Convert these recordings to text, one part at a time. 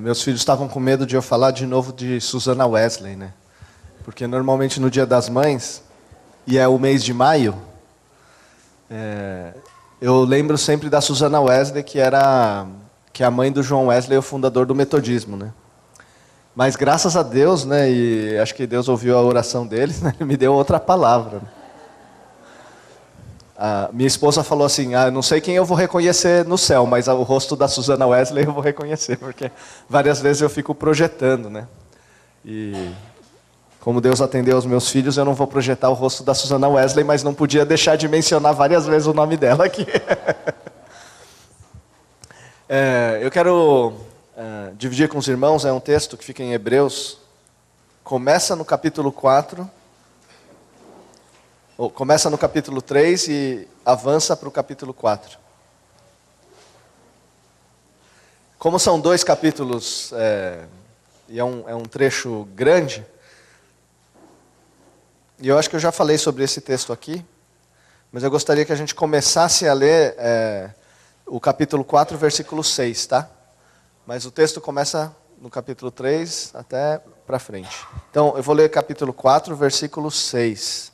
Meus filhos estavam com medo de eu falar de novo de Susana Wesley, né? Porque normalmente no Dia das Mães, e é o mês de maio, eu lembro sempre da Susana Wesley, que é a mãe do John Wesley, o fundador do metodismo, né? Mas graças a Deus, né, e acho que Deus ouviu a oração deles, né, ele me deu outra palavra. Né? Minha esposa falou assim, eu não sei quem eu vou reconhecer no céu, mas o rosto da Susana Wesley eu vou reconhecer, porque várias vezes eu fico projetando, né? E como Deus atendeu aos meus filhos, eu não vou projetar o rosto da Susana Wesley, mas não podia deixar de mencionar várias vezes o nome dela aqui. Eu quero dividir com os irmãos, é um texto que fica em Hebreus, começa no capítulo 4, começa no capítulo 3 e avança para o capítulo 4. Como são 2 capítulos, e é um trecho grande, e eu acho que eu já falei sobre esse texto aqui, mas eu gostaria que a gente começasse a ler o capítulo 4, versículo 6, tá? Mas o texto começa no capítulo 3 até para frente. Então, eu vou ler capítulo 4, versículo 6.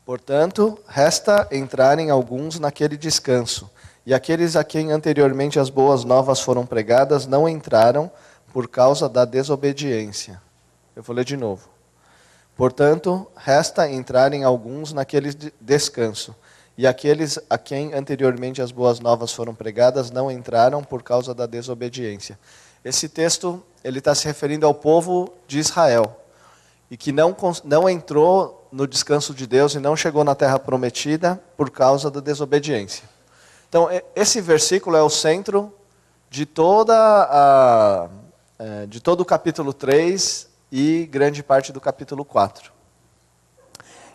Portanto, resta entrarem alguns naquele descanso, e aqueles a quem anteriormente as boas novas foram pregadas não entraram por causa da desobediência. Eu vou ler de novo. Portanto, resta entrarem alguns naquele descanso, e aqueles a quem anteriormente as boas novas foram pregadas não entraram por causa da desobediência. Esse texto ele está se referindo ao povo de Israel, e que não entrou no descanso de Deus e não chegou na terra prometida por causa da desobediência. Então, esse versículo é o centro de todo o capítulo 3 e grande parte do capítulo 4.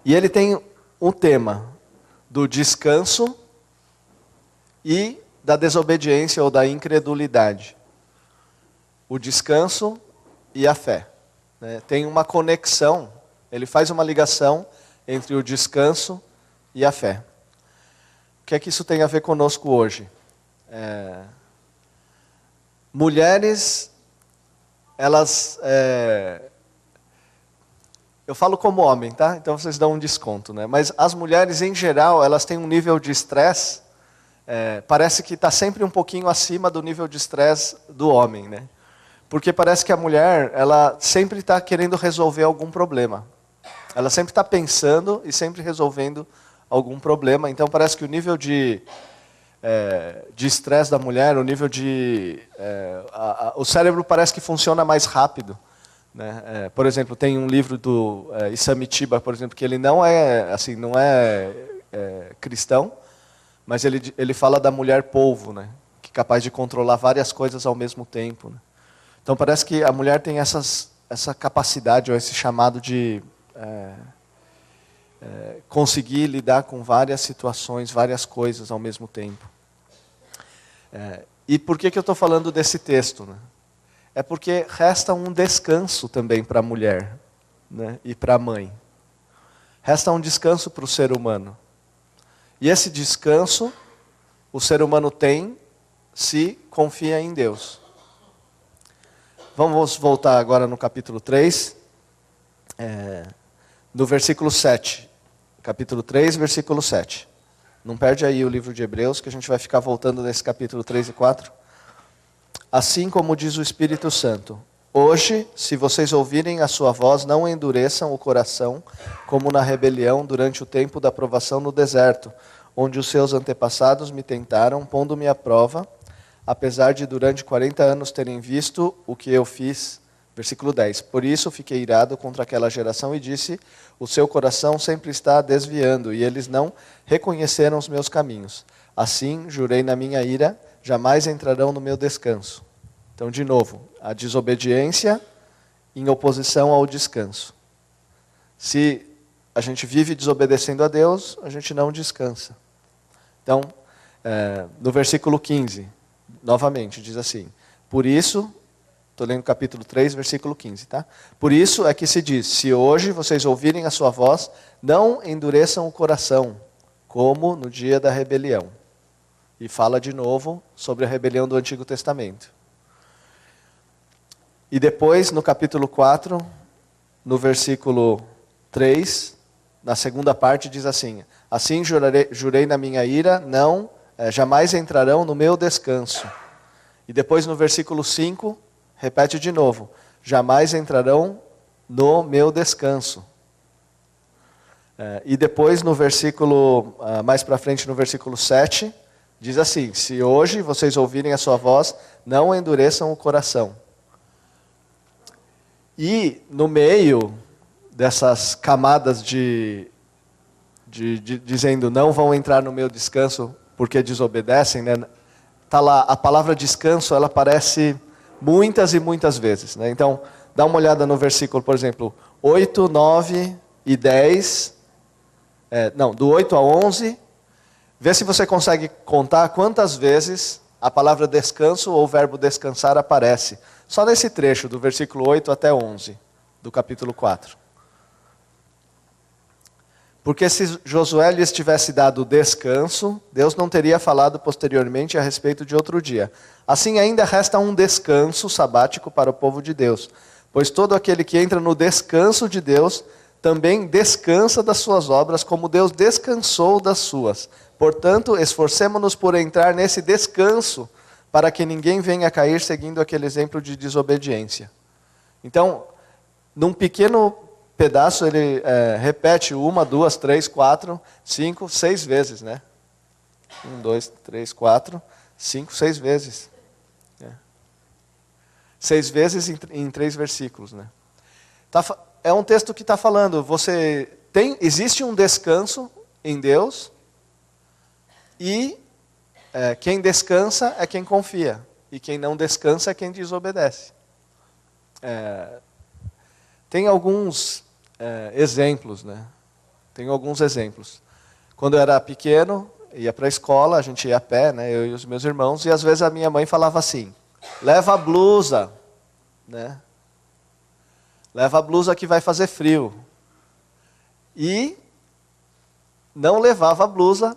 E ele tem um tema do descanso e da desobediência ou da incredulidade. O descanso e a fé. Tem uma conexão, ele faz uma ligação entre o descanso e a fé. O que é que isso tem a ver conosco hoje? Mulheres, elas... eu falo como homem, tá? Então vocês dão um desconto, né? Mas as mulheres, em geral, elas têm um nível de estresse, parece que está sempre um pouquinho acima do nível de estresse do homem, né? Porque parece que a mulher, ela sempre está querendo resolver algum problema. Ela sempre está pensando e sempre resolvendo algum problema. Então parece que o nível de estresse da mulher, o nível de... o cérebro parece que funciona mais rápido. Né? Por exemplo, tem um livro do Isamitiba, por exemplo, que ele não é cristão, mas ele fala da mulher polvo, né? Que é capaz de controlar várias coisas ao mesmo tempo. Né? Então parece que a mulher tem essa capacidade, ou esse chamado de conseguir lidar com várias situações, várias coisas ao mesmo tempo. E por que eu estou falando desse texto? Né? É porque resta um descanso também para a mulher, né? E para a mãe. Resta um descanso para o ser humano. E esse descanso o ser humano tem se confia em Deus. Vamos voltar agora no capítulo 3, no versículo 7. Capítulo 3, versículo 7. Não perde aí o livro de Hebreus, que a gente vai ficar voltando nesse capítulo 3 e 4. Assim como diz o Espírito Santo, hoje, se vocês ouvirem a sua voz, não endureçam o coração, como na rebelião durante o tempo da provação no deserto, onde os seus antepassados me tentaram, pondo-me à prova, apesar de durante 40 anos terem visto o que eu fiz. Versículo 10. Por isso fiquei irado contra aquela geração e disse, o seu coração sempre está desviando, e eles não reconheceram os meus caminhos. Assim, jurei na minha ira, jamais entrarão no meu descanso. Então, de novo, a desobediência em oposição ao descanso. Se a gente vive desobedecendo a Deus, a gente não descansa. Então, no versículo 15... novamente, diz assim, por isso, estou lendo capítulo 3, versículo 15, tá? Por isso é que se diz, se hoje vocês ouvirem a sua voz, não endureçam o coração, como no dia da rebelião. E fala de novo sobre a rebelião do Antigo Testamento. E depois, no capítulo 4, no versículo 3, na segunda parte, diz assim: assim jurei na minha ira, jamais entrarão no meu descanso. E depois no versículo 5, repete de novo: jamais entrarão no meu descanso. E depois no versículo, mais para frente no versículo 7, diz assim: se hoje vocês ouvirem a sua voz, não endureçam o coração. E no meio dessas camadas dizendo não vão entrar no meu descanso porque desobedecem, né? Tá lá, a palavra descanso, ela aparece muitas e muitas vezes, né? Então, dá uma olhada no versículo, por exemplo, 8, 9 e 10, do 8 a 11, vê se você consegue contar quantas vezes a palavra descanso ou o verbo descansar aparece. Só nesse trecho, do versículo 8 até 11, do capítulo 4. Porque se Josué lhes tivesse dado descanso, Deus não teria falado posteriormente a respeito de outro dia. Assim ainda resta um descanso sabático para o povo de Deus. Pois todo aquele que entra no descanso de Deus, também descansa das suas obras, como Deus descansou das suas. Portanto, esforcemo-nos por entrar nesse descanso, para que ninguém venha a cair seguindo aquele exemplo de desobediência. Então, num pequeno pedaço, ele repete 1, 2, 3, 4, 5, 6 vezes, né? 1, 2, 3, 4, 5, 6 vezes. 6 vezes em 3 versículos, né? É um texto que está falando, existe um descanso em Deus, e quem descansa é quem confia, e quem não descansa é quem desobedece. Tem alguns exemplos, né? Tem alguns exemplos. Quando eu era pequeno, ia para a escola, a gente ia a pé, né? Eu e os meus irmãos, e às vezes a minha mãe falava assim: leva a blusa, né? Leva a blusa que vai fazer frio. E não levava a blusa,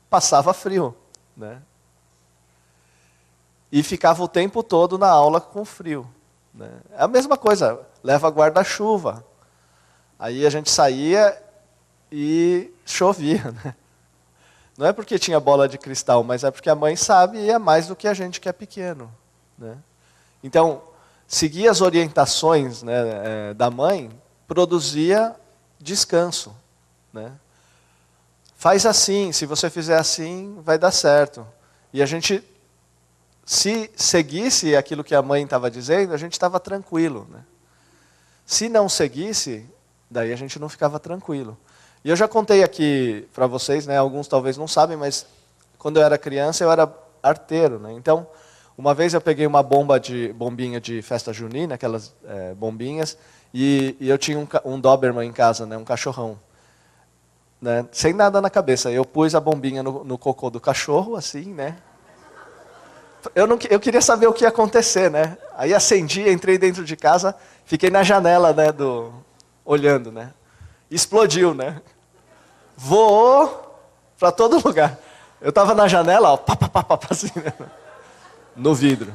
passava frio, né? E ficava o tempo todo na aula com frio, né? É a mesma coisa, leva guarda-chuva. Aí a gente saía e chovia, né? Não é porque tinha bola de cristal, mas é porque a mãe sabe e é mais do que a gente que é pequeno, né? Então, seguir as orientações, né, da mãe produzia descanso, né? Faz assim, se você fizer assim, vai dar certo. E a gente, se seguisse aquilo que a mãe estava dizendo, a gente estava tranquilo, né? Se não seguisse, daí a gente não ficava tranquilo. E eu já contei aqui para vocês, né, alguns talvez não sabem, mas quando eu era criança eu era arteiro, né? Então, uma vez eu peguei uma bombinha de festa junina, aquelas bombinhas, e eu tinha um Doberman em casa, né, um cachorrão, né, sem nada na cabeça. Eu pus a bombinha no cocô do cachorro, assim, né? Eu queria saber o que ia acontecer, né? Aí acendi, entrei dentro de casa, fiquei na janela, né, olhando, né? Explodiu, né? Voou para todo lugar. Eu estava na janela, ó, pá, assim, né? No vidro.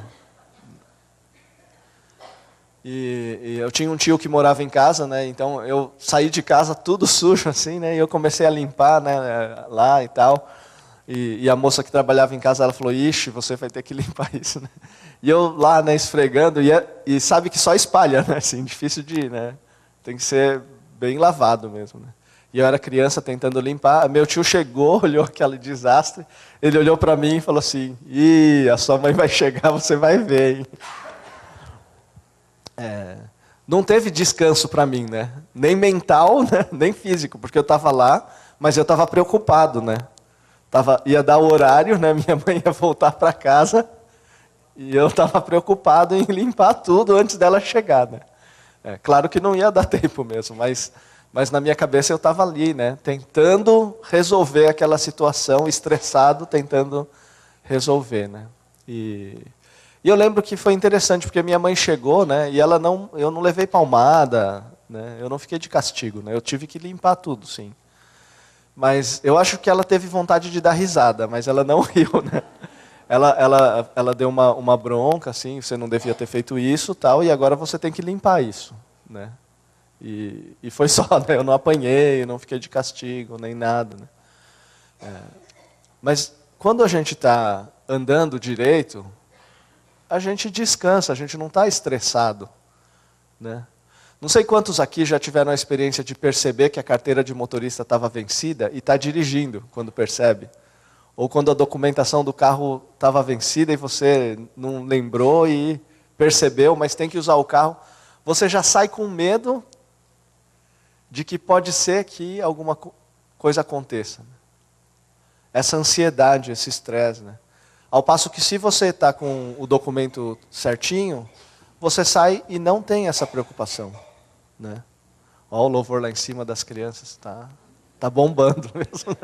E eu tinha um tio que morava em casa, né? Então eu saí de casa tudo sujo assim, né? E eu comecei a limpar, né, lá e tal. E a moça que trabalhava em casa, ela falou: ixi, você vai ter que limpar isso, né? E eu lá, né, esfregando, e sabe que só espalha, né? Assim, difícil de ir, né? Tem que ser bem lavado mesmo, né? E eu era criança tentando limpar. Meu tio chegou, olhou aquele desastre. Ele olhou para mim e falou assim: ih, a sua mãe vai chegar, você vai ver, hein? Não teve descanso para mim, né? Nem mental, né? Nem físico, porque eu estava lá, mas eu estava preocupado, né? Ia dar o horário, né? Minha mãe ia voltar para casa e eu estava preocupado em limpar tudo antes dela chegar, né? Claro que não ia dar tempo mesmo, mas na minha cabeça eu estava ali, né? Tentando resolver aquela situação, estressado, tentando resolver, né? E eu lembro que foi interessante, porque minha mãe chegou, né? E eu não levei palmada, né? Eu não fiquei de castigo, né? Eu tive que limpar tudo, sim. Mas eu acho que ela teve vontade de dar risada, mas ela não riu, né? Ela deu uma bronca, assim, você não devia ter feito isso, tal, e agora você tem que limpar isso, né? E foi só, né? Eu não apanhei, não fiquei de castigo, nem nada, né? Mas quando a gente está andando direito, a gente descansa, a gente não está estressado, né? Não sei quantos aqui já tiveram a experiência de perceber que a carteira de motorista estava vencida e está dirigindo quando percebe. Ou quando a documentação do carro estava vencida e você não lembrou e percebeu, mas tem que usar o carro. Você já sai com medo de que pode ser que alguma coisa aconteça. Essa ansiedade, esse estresse, né? Ao passo que se você está com o documento certinho, você sai e não tem essa preocupação, né? Olha o louvor lá em cima das crianças, tá bombando mesmo.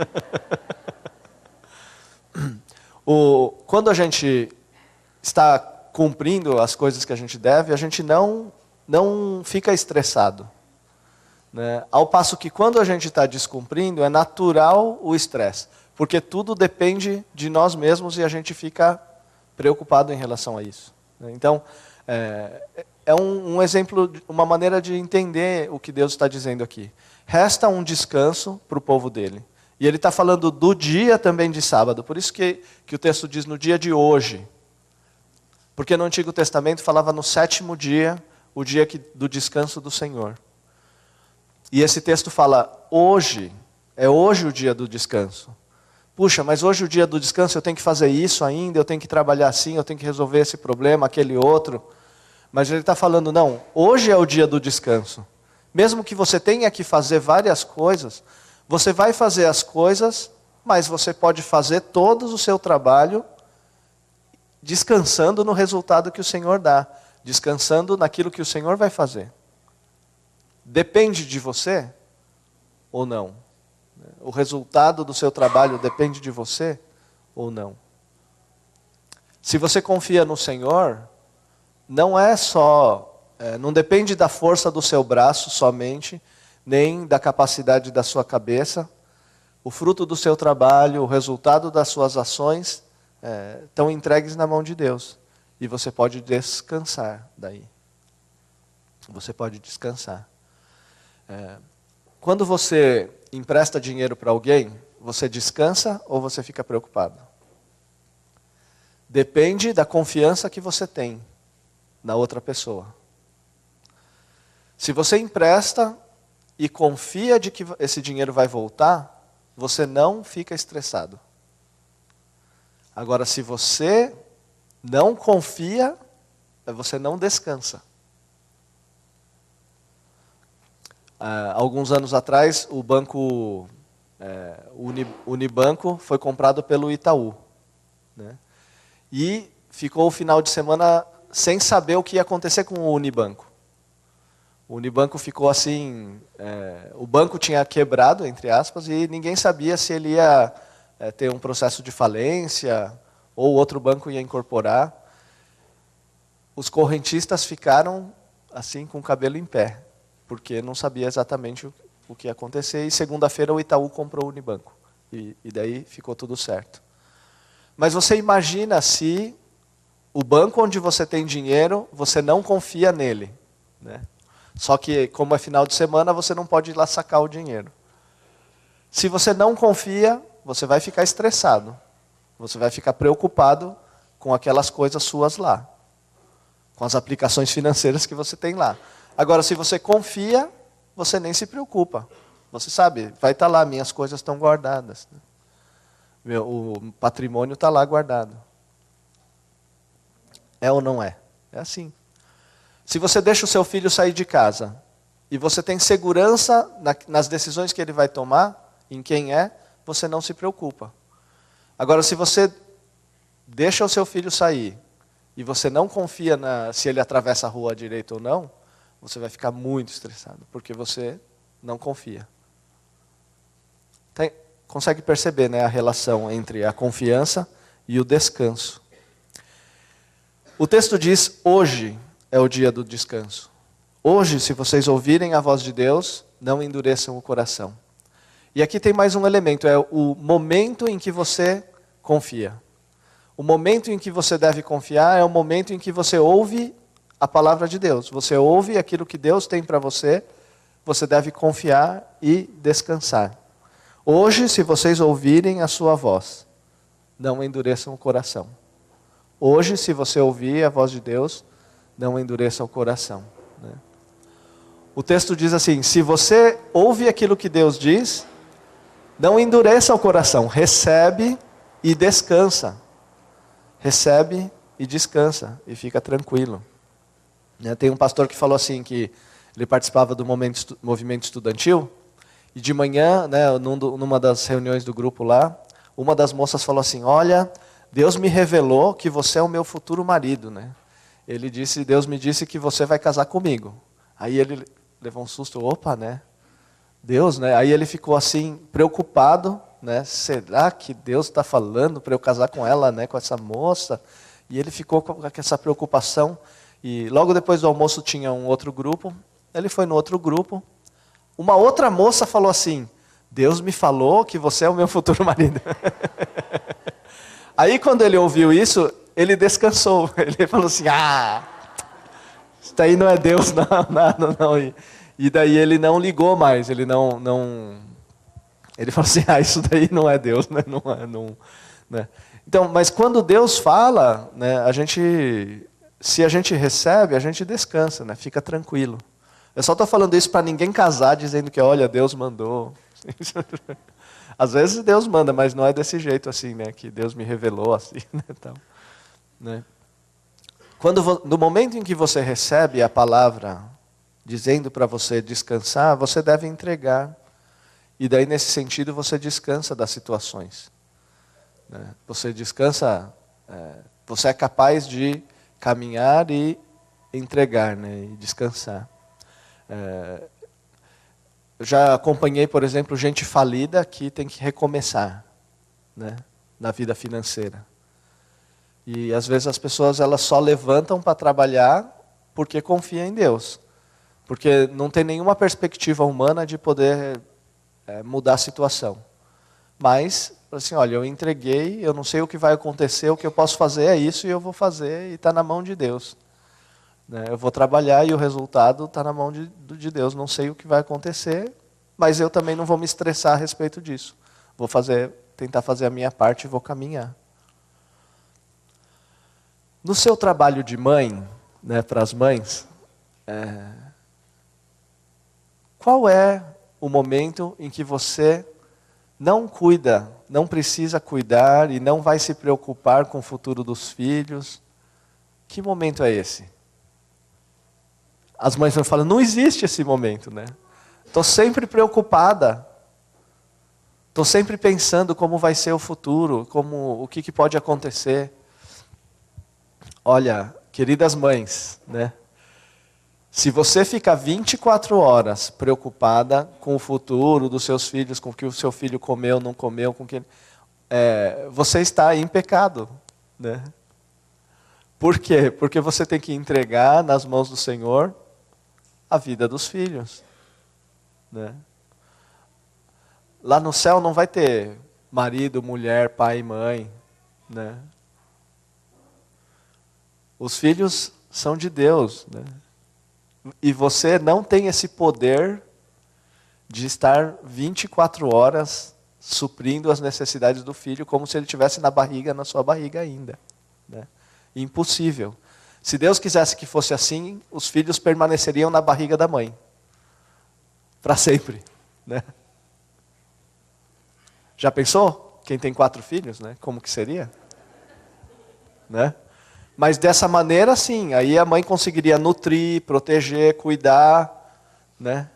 Quando a gente está cumprindo as coisas que a gente deve, a gente não fica estressado, né? Ao passo que quando a gente está descumprindo, é natural o estresse, porque tudo depende de nós mesmos e a gente fica preocupado em relação a isso, né? Então, é um exemplo, uma maneira de entender o que Deus está dizendo aqui. Resta um descanso para o povo dele. E ele está falando do dia também de sábado. Por isso que o texto diz no dia de hoje. Porque no Antigo Testamento falava no 7º dia, o dia do descanso do Senhor. E esse texto fala hoje, é hoje o dia do descanso. Puxa, mas hoje o dia do descanso eu tenho que fazer isso ainda, eu tenho que trabalhar assim, eu tenho que resolver esse problema, aquele outro. Mas ele está falando, não, hoje é o dia do descanso. Mesmo que você tenha que fazer várias coisas, você vai fazer as coisas, mas você pode fazer todo o seu trabalho descansando no resultado que o Senhor dá, descansando naquilo que o Senhor vai fazer. Depende de você ou não? O resultado do seu trabalho depende de você ou não? Se você confia no Senhor, não é só, não depende da força do seu braço somente, nem da capacidade da sua cabeça. O fruto do seu trabalho, o resultado das suas ações, estão entregues na mão de Deus. E você pode descansar daí. Você pode descansar. Quando você empresta dinheiro para alguém, você descansa ou você fica preocupado? Depende da confiança que você tem na outra pessoa. Se você empresta e confia de que esse dinheiro vai voltar, você não fica estressado. Agora, se você não confia, você não descansa. Alguns anos atrás, o banco Unibanco foi comprado pelo Itaú, né? E ficou o final de semana sem saber o que ia acontecer com o Unibanco. O Unibanco ficou assim, o banco tinha quebrado, entre aspas, e ninguém sabia se ele ia ter um processo de falência ou outro banco ia incorporar. Os correntistas ficaram assim com o cabelo em pé, porque não sabia exatamente o que ia acontecer. E segunda-feira o Itaú comprou o Unibanco. E daí ficou tudo certo. Mas você imagina se o banco onde você tem dinheiro, você não confia nele, né? Só que, como é final de semana, você não pode ir lá sacar o dinheiro. Se você não confia, você vai ficar estressado. Você vai ficar preocupado com aquelas coisas suas lá. Com as aplicações financeiras que você tem lá. Agora, se você confia, você nem se preocupa. Você sabe, vai estar lá, minhas coisas estão guardadas. O patrimônio está lá guardado. É ou não é? É assim. Se você deixa o seu filho sair de casa e você tem segurança nas decisões que ele vai tomar, em quem você não se preocupa. Agora, se você deixa o seu filho sair e você não confia se ele atravessa a rua à direita ou não, você vai ficar muito estressado, porque você não confia. Consegue perceber, né, a relação entre a confiança e o descanso. O texto diz, hoje é o dia do descanso. Hoje, se vocês ouvirem a voz de Deus, não endureçam o coração. E aqui tem mais um elemento, é o momento em que você confia. O momento em que você deve confiar é o momento em que você ouve a palavra de Deus. Você ouve aquilo que Deus tem para você, você deve confiar e descansar. Hoje, se vocês ouvirem a sua voz, não endureçam o coração. Hoje, se você ouvir a voz de Deus, não endureça o coração. Né? O texto diz assim, se você ouve aquilo que Deus diz, não endureça o coração, recebe e descansa. Recebe e descansa e fica tranquilo. Tem um pastor que falou assim, que ele participava do movimento estudantil, e de manhã, numa das reuniões do grupo lá, uma das moças falou assim, olha, Deus me revelou que você é o meu futuro marido. Né? Deus me disse que você vai casar comigo. Aí ele levou um susto, opa, né? Deus, né? Aí ele ficou assim, preocupado, né? Será que Deus está falando para eu casar com ela, né? Com essa moça? E ele ficou com essa preocupação. E logo depois do almoço tinha um outro grupo. Ele foi no outro grupo. Uma outra moça falou assim, Deus me falou que você é o meu futuro marido. Aí quando ele ouviu isso, ele descansou. Ele falou assim, isso daí não é Deus, não. E daí ele não ligou mais, ele falou assim, isso daí não é Deus, né? Né? Então, mas quando Deus fala, né, se a gente recebe, a gente descansa, né? Fica tranquilo. Eu só estou falando isso para ninguém casar dizendo que, olha, Deus mandou. Às vezes Deus manda, mas não é desse jeito assim, né? Que Deus me revelou assim, né? Então, né? No momento em que você recebe a palavra dizendo para você descansar, você deve entregar. E daí, nesse sentido, você descansa das situações. Né? Você descansa, você é capaz de caminhar e entregar, né? E descansar. Eu já acompanhei, por exemplo, gente falida que tem que recomeçar, né? Na vida financeira. E às vezes as pessoas elas só levantam para trabalhar porque confiam em Deus. Porque não tem nenhuma perspectiva humana de poder mudar a situação. Mas, assim, olha, eu entreguei, eu não sei o que vai acontecer, o que eu posso fazer é isso e eu vou fazer e está na mão de Deus. Né? Eu vou trabalhar e o resultado está na mão de Deus. Não sei o que vai acontecer, mas eu também não vou me estressar a respeito disso. Vou tentar fazer a minha parte e vou caminhar. No seu trabalho de mãe, né, para as mães, qual é o momento em que você não cuida, não precisa cuidar e não vai se preocupar com o futuro dos filhos? Que momento é esse? As mães vão falar, não existe esse momento, né? Estou sempre preocupada. Estou sempre pensando como vai ser o futuro, o que pode acontecer. Olha, queridas mães, né? Se você fica 24 horas preocupada com o futuro dos seus filhos, com o que o seu filho comeu, não comeu, você está em pecado, né? Por quê? Porque você tem que entregar nas mãos do Senhor a vida dos filhos, né? Lá no céu não vai ter marido, mulher, pai e mãe, né? Os filhos são de Deus, né? E você não tem esse poder de estar 24 horas suprindo as necessidades do filho como se ele estivesse na sua barriga ainda, né? Impossível. Se Deus quisesse que fosse assim, os filhos permaneceriam na barriga da mãe. Para sempre, né? Já pensou? Quem tem 4 filhos, né? Como que seria? Né? Mas dessa maneira, sim, aí a mãe conseguiria nutrir, proteger, cuidar, né?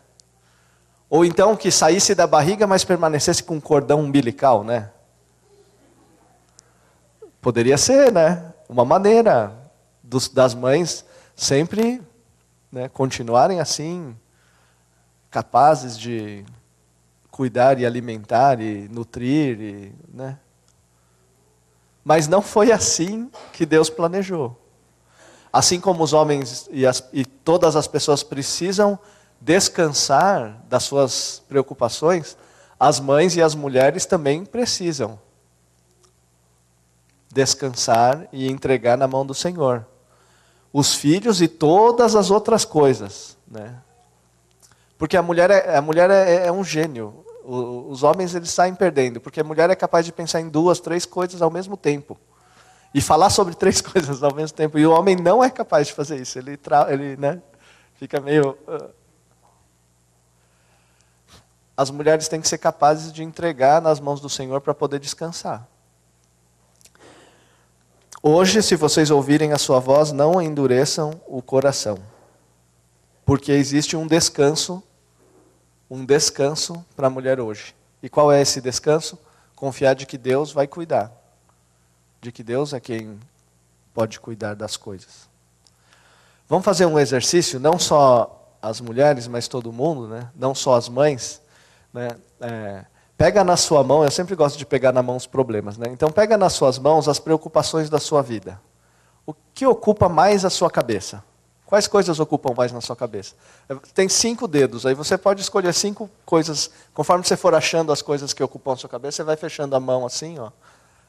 Ou então que saísse da barriga, mas permanecesse com um cordão umbilical, né? Poderia ser, né? Uma maneira das mães sempre, né, continuarem assim, capazes de cuidar e alimentar e nutrir, né? Mas não foi assim que Deus planejou. Assim como os homens e todas as pessoas precisam descansar das suas preocupações, as mães e as mulheres também precisam descansar e entregar na mão do Senhor. Os filhos e todas as outras coisas, né? Porque a mulher é um gênio. Os homens eles saem perdendo, porque a mulher é capaz de pensar em 2, 3 coisas ao mesmo tempo. E falar sobre 3 coisas ao mesmo tempo. E o homem não é capaz de fazer isso. Ele né, fica meio... As mulheres têm que ser capazes de entregar nas mãos do Senhor para poder descansar. Hoje, se vocês ouvirem a sua voz, não endureçam o coração. Porque existe um descanso para a mulher hoje. E qual é esse descanso? Confiar de que Deus vai cuidar. De que Deus é quem pode cuidar das coisas. Vamos fazer um exercício, não só as mulheres, mas todo mundo, né? Não só as mães. Né? Pega na sua mão, eu sempre gosto de pegar na mão os problemas. Né? Então pega nas suas mãos as preocupações da sua vida. O que ocupa mais a sua cabeça? Quais coisas ocupam mais na sua cabeça? Tem 5 dedos, aí você pode escolher 5 coisas. Conforme você for achando as coisas que ocupam a sua cabeça, você vai fechando a mão assim, ó.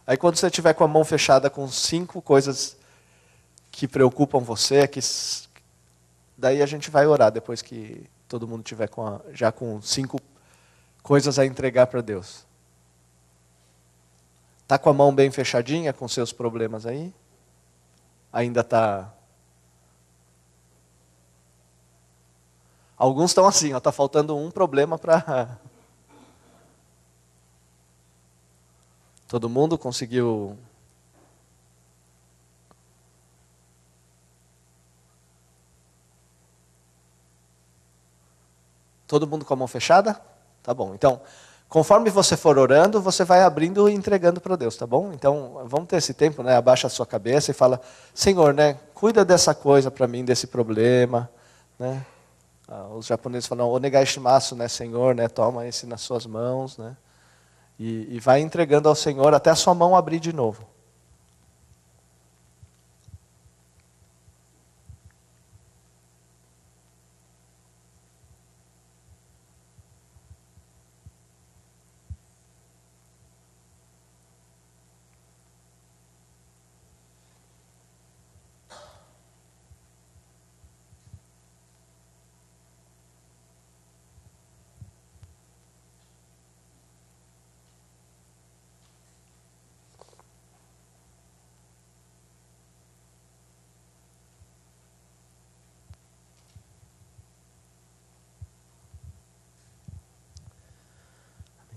Aí quando você estiver com a mão fechada com 5 coisas que preocupam você, daí a gente vai orar depois que todo mundo estiver já com 5 coisas a entregar para Deus. Está com a mão bem fechadinha com seus problemas aí? Ainda está... Alguns estão assim, está faltando um problema para... Todo mundo conseguiu... Todo mundo com a mão fechada? Tá bom. Então, conforme você for orando, você vai abrindo e entregando para Deus, tá bom? Então, vamos ter esse tempo, né? Abaixa a sua cabeça e fala, Senhor, né? Cuida dessa coisa para mim, desse problema, né? Os japoneses falam, onegai shimasu, né, Senhor, né? Toma esse nas suas mãos, né? E vai entregando ao Senhor até a sua mão abrir de novo.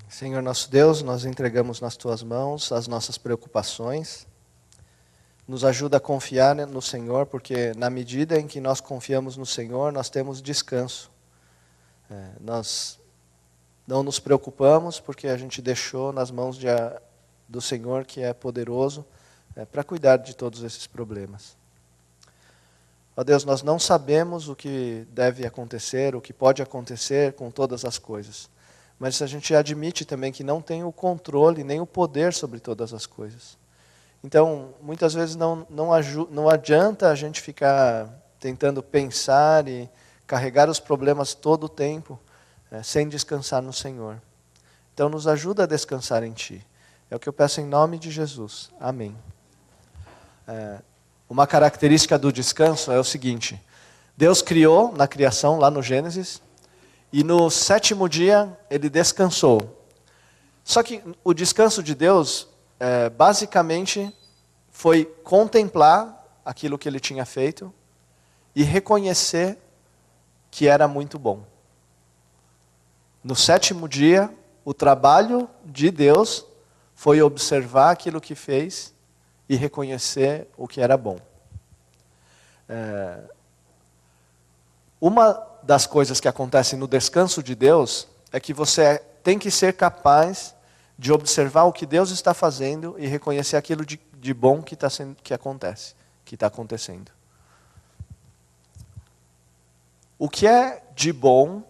Senhor nosso Deus, nós entregamos nas Tuas mãos as nossas preocupações. Nos ajuda a confiar no Senhor, porque na medida em que nós confiamos no Senhor, nós temos descanso. Nós não nos preocupamos porque a gente deixou nas mãos do Senhor, que é poderoso, para cuidar de todos esses problemas. Ó Deus, nós não sabemos o que deve acontecer, o que pode acontecer com todas as coisas. Mas a gente admite também que não tem o controle, nem o poder sobre todas as coisas. Então, muitas vezes não adianta a gente ficar tentando pensar e carregar os problemas todo o tempo, sem descansar no Senhor. Então, nos ajuda a descansar em Ti. É o que eu peço em nome de Jesus. Amém. Uma característica do descanso é o seguinte: Deus criou na criação, lá no Gênesis, e no 7º dia Ele descansou. Só que o descanso de Deus, basicamente, foi contemplar aquilo que Ele tinha feito e reconhecer que era muito bom. No 7º dia, o trabalho de Deus foi observar aquilo que fez e reconhecer o que era bom. Uma das coisas que acontecem no descanso de Deus é que você tem que ser capaz de observar o que Deus está fazendo e reconhecer aquilo de bom que está acontecendo. O que é de bom,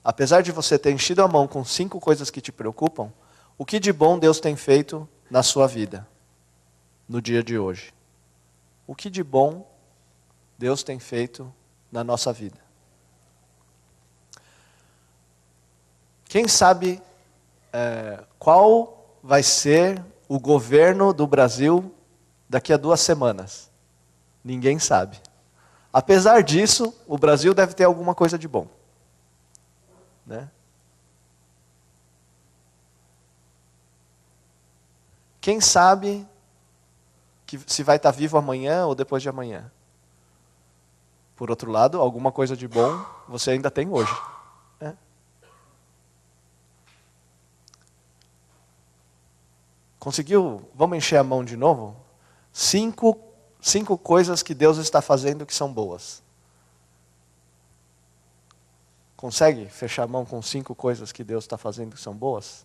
apesar de você ter enchido a mão com 5 coisas que te preocupam, o que de bom Deus tem feito na sua vida, no dia de hoje? O que de bom Deus tem feito na nossa vida? Quem sabe qual vai ser o governo do Brasil daqui a 2 semanas? Ninguém sabe. Apesar disso, o Brasil deve ter alguma coisa de bom. Né? Quem sabe que se vai estar vivo amanhã ou depois de amanhã? Por outro lado, alguma coisa de bom você ainda tem hoje. Né? Conseguiu? Vamos encher a mão de novo? 5 coisas que Deus está fazendo que são boas. Consegue fechar a mão com 5 coisas que Deus está fazendo que são boas?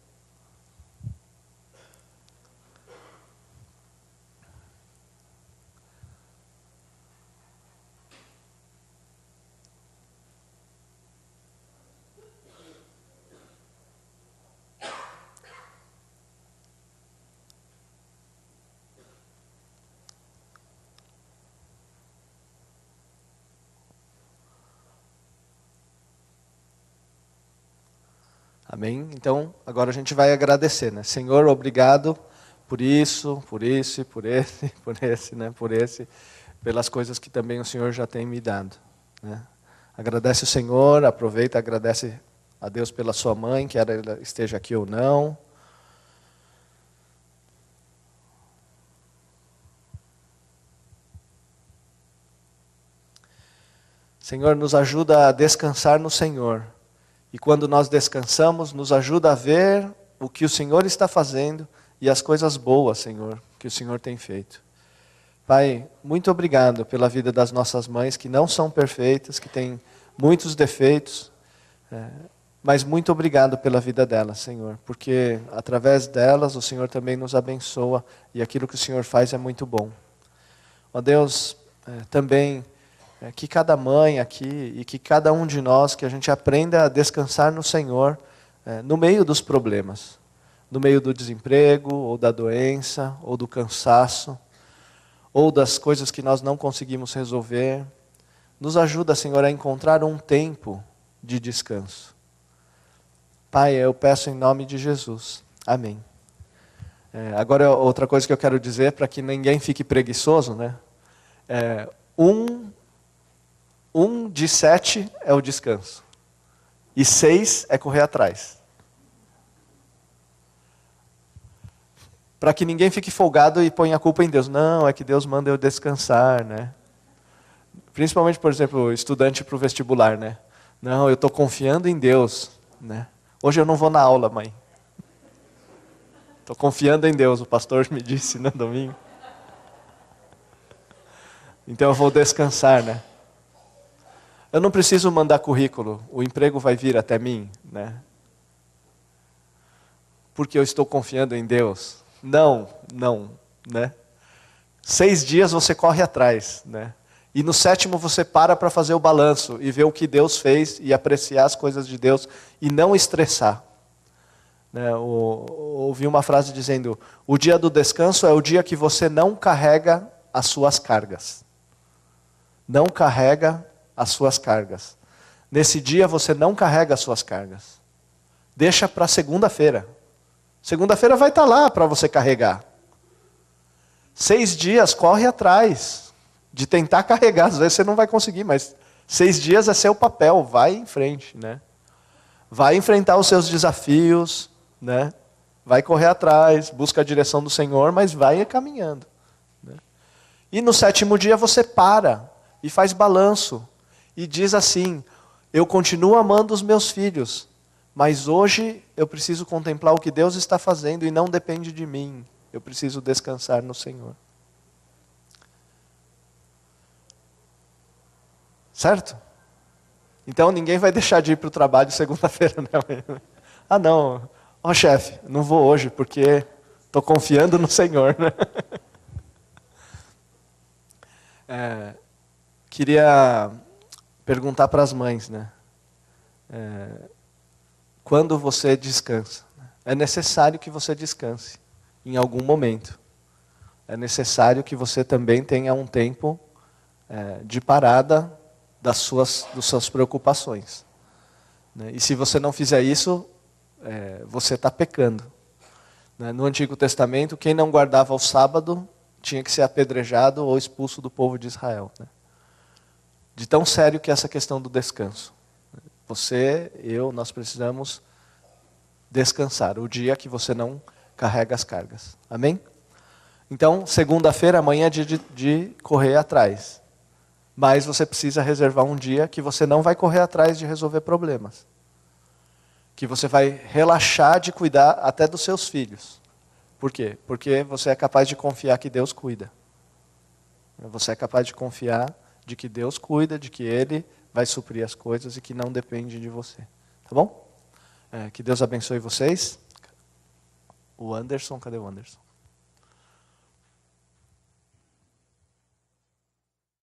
Amém? Então, agora a gente vai agradecer, né? Senhor, obrigado por isso, por esse, né? Por esse, pelas coisas que também o Senhor já tem me dado. Né? Agradece o Senhor, aproveita, agradece a Deus pela sua mãe, quer ela esteja aqui ou não. Senhor, nos ajuda a descansar no Senhor. E quando nós descansamos, nos ajuda a ver o que o Senhor está fazendo e as coisas boas, Senhor, que o Senhor tem feito. Pai, muito obrigado pela vida das nossas mães, que não são perfeitas, que têm muitos defeitos, mas muito obrigado pela vida delas, Senhor, porque através delas o Senhor também nos abençoa e aquilo que o Senhor faz é muito bom. Ó Deus, também que cada mãe aqui e que cada um de nós, que a gente aprenda a descansar no Senhor no meio dos problemas, no meio do desemprego, ou da doença, ou do cansaço, ou das coisas que nós não conseguimos resolver. Nos ajuda, Senhor, a encontrar um tempo de descanso. Pai, eu peço em nome de Jesus. Amém. Agora, outra coisa que eu quero dizer, para que ninguém fique preguiçoso, né? Um de 7 é o descanso. E 6 é correr atrás. Para que ninguém fique folgado e ponha a culpa em Deus. Não, é que Deus manda eu descansar, né? Principalmente, por exemplo, estudante para o vestibular, né? Não, eu estou confiando em Deus, né? Hoje eu não vou na aula, mãe. Estou confiando em Deus, o pastor me disse no domingo. Então eu vou descansar, né? Eu não preciso mandar currículo, o emprego vai vir até mim, né? Porque eu estou confiando em Deus. Não, né? 6 dias você corre atrás, né? E no 7º você para fazer o balanço e ver o que Deus fez e apreciar as coisas de Deus e não estressar. Né? Ouvi uma frase dizendo, o dia do descanso é o dia que você não carrega as suas cargas. Não carrega as suas cargas. Nesse dia você não carrega as suas cargas. Deixa para segunda-feira. Segunda-feira vai estar lá para você carregar. 6 dias, corre atrás de tentar carregar. Às vezes você não vai conseguir, mas 6 dias é seu papel, vai em frente, né? Vai enfrentar os seus desafios, né? Vai correr atrás, busca a direção do Senhor, mas vai caminhando. Né? E no 7º dia você para e faz balanço. E diz assim, eu continuo amando os meus filhos, mas hoje eu preciso contemplar o que Deus está fazendo e não depende de mim. Eu preciso descansar no Senhor. Certo? Então ninguém vai deixar de ir para o trabalho segunda-feira, né? Ah não, chefe, não vou hoje porque estou confiando no Senhor. Né? Queria perguntar para as mães, né? Quando você descansa? É necessário que você descanse em algum momento. É necessário que você também tenha um tempo de parada das suas preocupações. Né? E se você não fizer isso, você está pecando. Né? No Antigo Testamento, quem não guardava o sábado tinha que ser apedrejado ou expulso do povo de Israel. Né? De tão sério que é essa questão do descanso. Você, nós precisamos descansar, o dia que você não carrega as cargas. Amém? Então, segunda-feira, amanhã é dia de correr atrás. Mas você precisa reservar um dia que você não vai correr atrás de resolver problemas. Que você vai relaxar de cuidar até dos seus filhos. Por quê? Porque você é capaz de confiar que Deus cuida. Você é capaz de confiar de que Deus cuida, de que Ele vai suprir as coisas e que não depende de você. Tá bom? Que Deus abençoe vocês. O Anderson, cadê o Anderson?